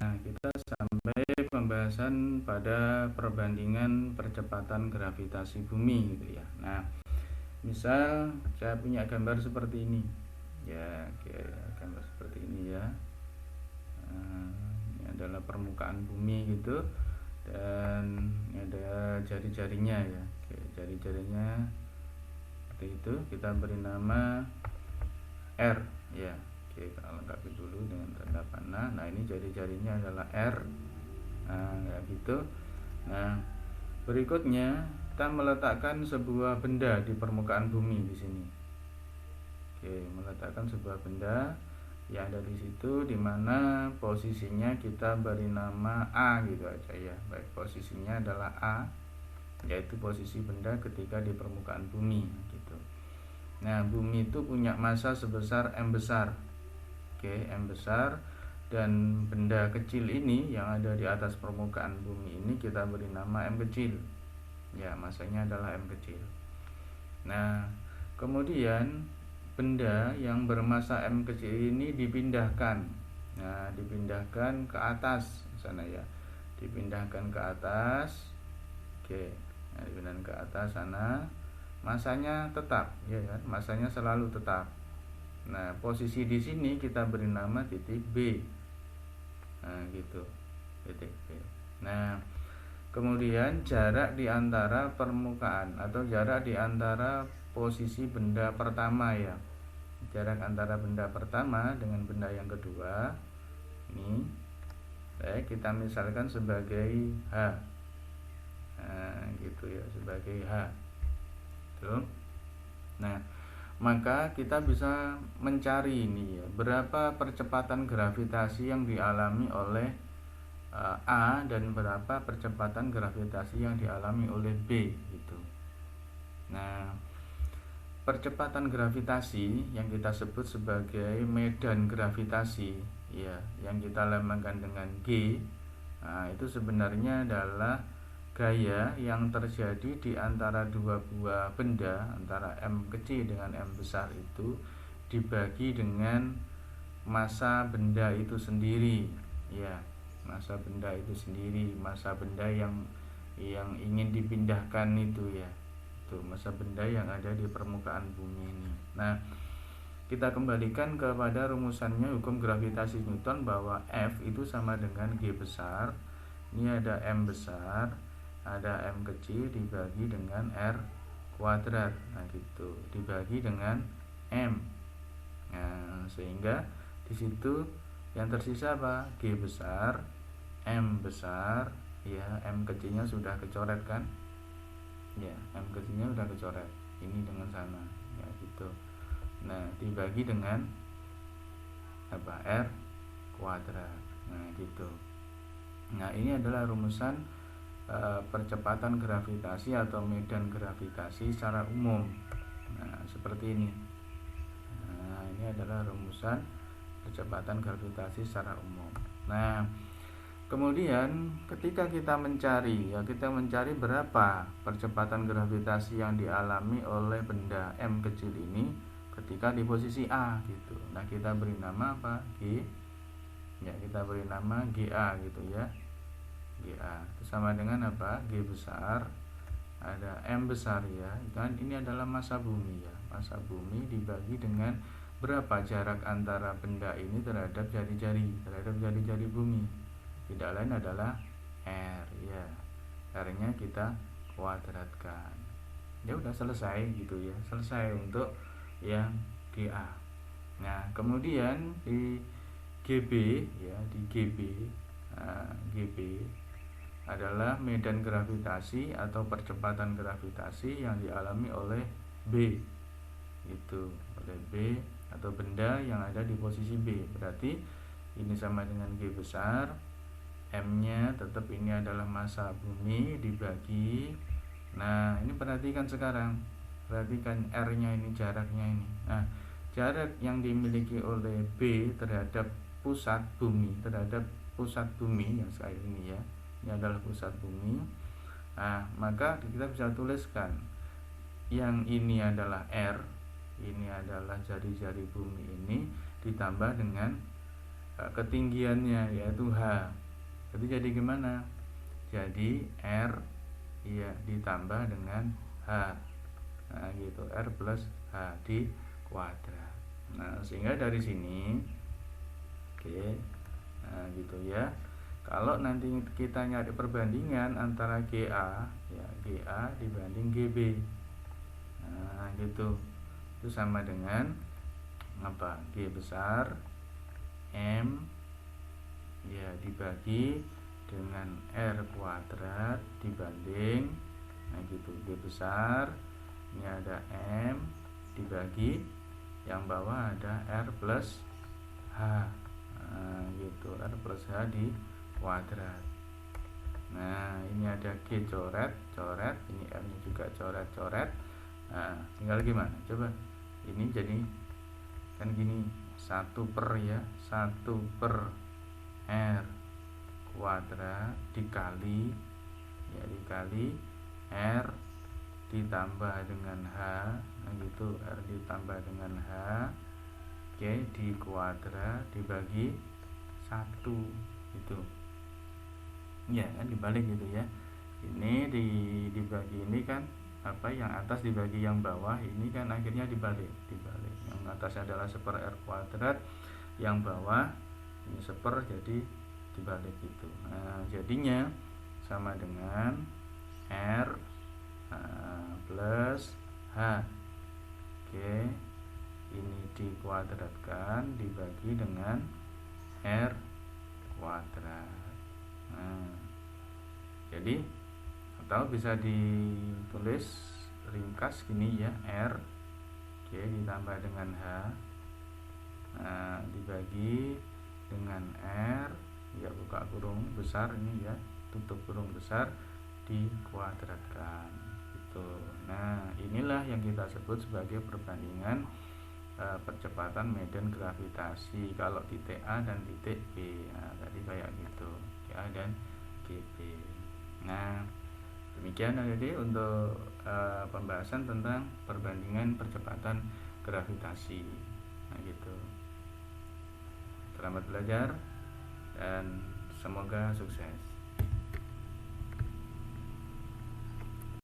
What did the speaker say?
Nah, kita sampai pembahasan pada perbandingan percepatan gravitasi bumi gitu ya. Nah, misal saya punya gambar seperti ini. Ya, gambar seperti ini ya. Ini adalah permukaan bumi gitu, dan ini ada jari-jarinya ya. Oke, jari-jarinya seperti itu, kita beri nama R ya. Oke, kita lengkapi dulu dengan tanda panah. Nah, ini jari-jarinya adalah R. Nah, kayak gitu. Nah, berikutnya kita meletakkan sebuah benda di permukaan bumi di sini. Oke, meletakkan sebuah benda yang ada di situ, dimana posisinya kita beri nama A gitu aja ya. Baik, posisinya adalah A, yaitu posisi benda ketika di permukaan bumi gitu. Nah, bumi itu punya masa sebesar M besar. Oke, M besar, dan benda kecil ini yang ada di atas permukaan bumi ini kita beri nama M kecil. Ya, masanya adalah M kecil. Nah, kemudian benda yang bermasa M kecil ini dipindahkan. Nah, dipindahkan ke atas sana ya. Dipindahkan ke atas. Oke. Nah, dipindahkan ke atas sana. Masanya tetap, ya kan? Masanya selalu tetap. Nah, posisi di sini kita beri nama titik B. Nah, gitu. Titik B. Nah, kemudian jarak di antara permukaan atau jarak di antara posisi benda pertama ya. Jarak antara benda pertama dengan benda yang kedua ini, baik, kita misalkan sebagai H. Nah, gitu ya, sebagai H. Tuh. Nah, maka kita bisa mencari ini ya, berapa percepatan gravitasi yang dialami oleh A dan berapa percepatan gravitasi yang dialami oleh B gitu. Nah, percepatan gravitasi yang kita sebut sebagai medan gravitasi ya, yang kita lambangkan dengan G. Nah, itu sebenarnya adalah gaya yang terjadi di antara dua buah benda, antara M kecil dengan M besar itu, dibagi dengan massa benda itu sendiri ya. Massa benda itu sendiri, massa benda yang ingin dipindahkan itu ya. Itu massa benda yang ada di permukaan bumi ini. Nah, kita kembalikan kepada rumusannya hukum gravitasi Newton, bahwa F itu sama dengan G besar. Ini ada M besar, ada M kecil dibagi dengan R kuadrat. Nah, gitu, dibagi dengan M. Nah, sehingga di situ yang tersisa apa? G besar, M besar ya, M kecilnya sudah kecoret kan? Ya, M kecilnya sudah kecoret. Ini dengan sana ya, gitu. Nah, dibagi dengan apa? R kuadrat. Nah, gitu. Nah, ini adalah rumusan percepatan gravitasi atau medan gravitasi secara umum. Nah, seperti ini. Nah, ini adalah rumusan percepatan gravitasi secara umum. Nah, kemudian ketika kita mencari ya, kita mencari berapa percepatan gravitasi yang dialami oleh benda M kecil ini ketika di posisi A gitu. Nah, kita beri nama apa? G. Ya, kita beri nama GA gitu ya. GA itu sama dengan apa? G besar, ada M besar ya. Dan ini adalah massa bumi ya. Massa bumi dibagi dengan berapa jarak antara benda ini terhadap jari-jari bumi. Tidak lain adalah R ya. R-nya kita kuadratkan. Ya udah selesai gitu ya. Selesai untuk yang GA. Nah, kemudian di GB ya, di GB. Nah, GB adalah medan gravitasi atau percepatan gravitasi yang dialami oleh B itu, oleh B atau benda yang ada di posisi B. Berarti ini sama dengan G besar, M-nya tetap ini adalah massa bumi dibagi. Nah, ini perhatikan sekarang, perhatikan R-nya ini, jaraknya ini. Nah, jarak yang dimiliki oleh B terhadap pusat bumi yang sekali ini ya, ini adalah pusat bumi. Nah, maka kita bisa tuliskan yang ini adalah R, ini adalah jari-jari bumi ini, ditambah dengan ketinggiannya yaitu H. Jadi gimana? Jadi R ya ditambah dengan H. Nah, gitu, R plus H di kuadrat. Nah, sehingga dari sini oke. Nah, gitu ya. Kalau nanti kita nyari perbandingan antara GA ya, GA dibanding GB. Nah, gitu. Itu sama dengan apa? G besar M ya dibagi dengan R kuadrat dibanding, nah gitu, G besar ini ada M dibagi yang bawah ada R plus H. Nah, gitu, R plus H di kuadrat. Nah, ini ada G coret, ini R nya juga coret. Nah, tinggal gimana? Coba ini jadi kan gini, 1/, ya, 1/R kuadrat dikali ya dikali R ditambah dengan H. Nah, gitu, R ditambah dengan H oke di kuadrat dibagi 1 gitu ya kan, dibalik gitu ya. Ini dibagi ini kan apa, yang atas dibagi yang bawah, ini kan akhirnya dibalik. Yang atas adalah 1/R kuadrat, yang bawah ini 1/, jadi dibalik gitu. Nah, jadinya sama dengan R plus H. Oke, ini dikuadratkan dibagi dengan R kuadrat. Nah, jadi atau bisa ditulis ringkas gini ya, R oke ditambah dengan H, nah, dibagi dengan R ya, buka kurung besar ini ya, tutup kurung besar, dikuadratkan gitu. Nah, inilah yang kita sebut sebagai perbandingan percepatan medan gravitasi kalau titik A dan titik B. Nah, tadi kayak gitu, A dan GB. Nah, demikian adik untuk pembahasan tentang perbandingan percepatan gravitasi. Nah, gitu. Selamat belajar dan semoga sukses.